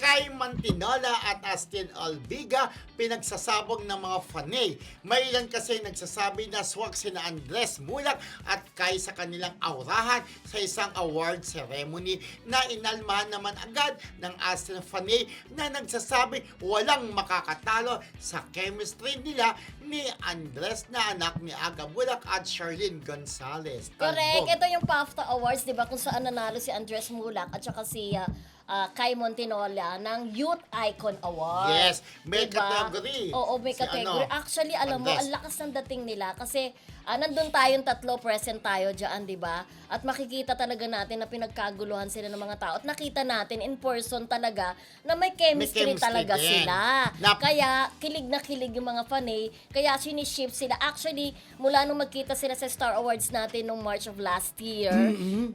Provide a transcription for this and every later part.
Kai Mantinola at Astin Albiga pinagsasabog ng mga fanay. May ilan kasi nagsasabi na swak sina Andres Mulak at Kai sa kanilang aurahan sa isang award ceremony na inalmahan naman agad ng Astin fanay na nagsasabi walang makakatalo sa chemistry nila ni Andres na anak ni Aga Mulak at Charlene Gonzalez. Correct. Albog. Ito yung PAFTA Awards, di ba, kung saan nanalo si Andres Mulak at saka si Kai Montinola ng Youth Icon Award. Yes, may Diba? category. Oo, may Si category. ano, Actually, alam mo, Andres. ang lakas ng dating nila kasi nandun tayong tatlo, present tayo dyan, di ba? At makikita talaga natin na pinagkaguluhan sila ng mga tao. At nakita natin in person talaga na may chemistry, chemistry talaga din. sila. Na- Kaya, kilig na kilig yung mga fanay. Kaya, siniship sila. Actually, mula nung magkita sila sa Star Awards natin nung March of last year,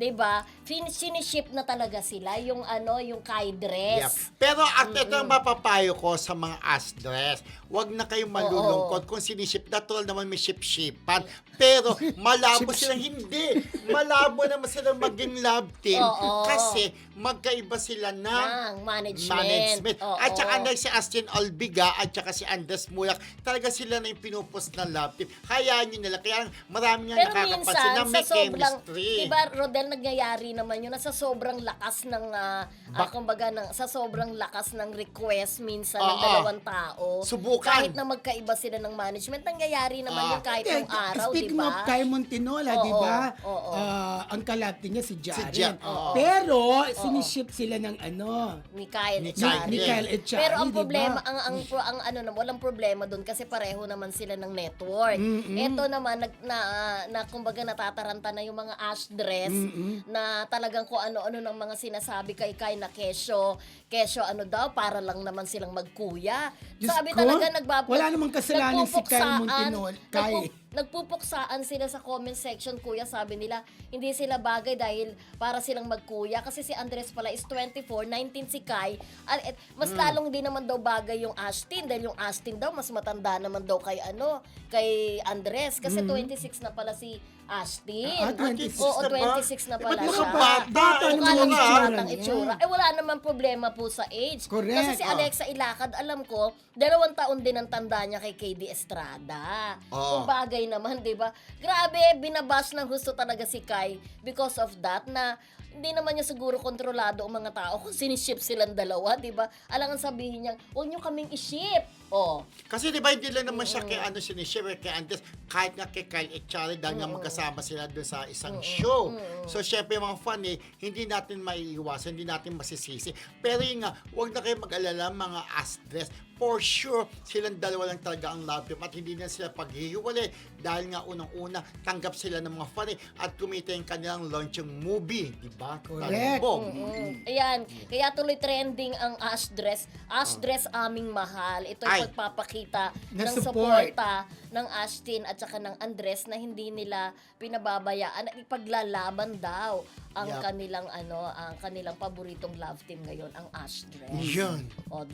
di ba? Siniship na talaga sila. Yung yung Kai Dress. Yep. Pero at ito ang mapapayo ko sa mga Astres. Huwag na kayong malulungkot kung siniship. Natural naman may ship-shipan. Pero malabo silang hindi. Malabo naman silang maging love team. Oo. Kasi magkaiba sila ng Ng management. Oo. At saka si Astin Albiga at saka si Andres Mulak, talaga sila na yung pinupos na love team. Hayaan nyo nila. Kaya marami nga Pero nakakapansin minsan, na may sa sobrang, chemistry. diba, Rodel, nagyayari naman yun na sa sobrang lakas ng, kumbaga, sa sobrang lakas ng request minsan ng Oo. dalawang tao. Subukan. Kahit na magkaiba sila ng management, nangyayari naman yun kahit Hindi, nung araw, speaking diba? of Kai Montinola, Oo, di ba? oo. Ang kalapit niya si Jan, Jaren. oo. Pero, siniship sila ng Ni Kyle Ni at Kyle. Shari. ni Kyle at Shari, Pero ang di ba? problema, walang problema doon kasi pareho naman sila ng network. Ito naman, kumbaga natataranta na yung mga Ash Dress na talagang kung ano-ano ng mga sinasabi kay Kai na kesyo ano daw, para lang naman silang magkuya. Diyos Sabi ko, talaga, wala namang kasalanan si Kyle Montinola. Nagpupuksaan sila sa comment section, kuya, sabi nila, hindi sila bagay dahil para silang magkuya. Kasi si Andres pala is 24, 19 si Kai. Mas lalong din naman daw bagay yung Astin dahil yung Astin daw mas matanda naman daw kay Andres. Kasi 26 na pala si Astin. 26 Oo, na ba? 26 na Eh, pala ba't mga siya. bata? Bata Ano naman Akala yung mo itsura batang niya. itsura. Wala naman problema po sa age. Correct. Kasi si Alexa Ilacad, alam ko, 2 taon din ang tanda niya kay KD Estrada. Oo. Kung bagay naman, di ba? Grabe, binabash ng gusto talaga si Kai because of that na hindi naman niya siguro kontrolado ang mga tao kung siniship silang dalawa, di ba? Alangan sabihin niya, huwag niyo kaming iship. Oh. Kasi di ba hindi lang naman siya kay siniship, kay Andres, kahit nga kay Kyle at Charlie dahil nga magkasama sila doon sa isang show. So syempre mga fan hindi natin maiiwasan, hindi natin masisisi. Pero yun nga, huwag na kayo mag-alala mga Astres. For sure, silang dalawa lang talaga ang love team at hindi na sila paghihiwalay dahil nga unang-una tanggap sila ng mga fan at kumita yung kanilang launching movie, di ba? Correct. Talbog. Ayan, kaya tuloy trending ang Ash Dress. Ash Dress aming mahal. Ito Ay. yung pagpapakita Na ng support. suporta ng Ashtin at saka ng Andres na hindi nila pinababayaan at ipaglalaban daw ang Yup. kanilang ang kanilang paboritong love team ngayon, ang Ash Dress. Yun. O,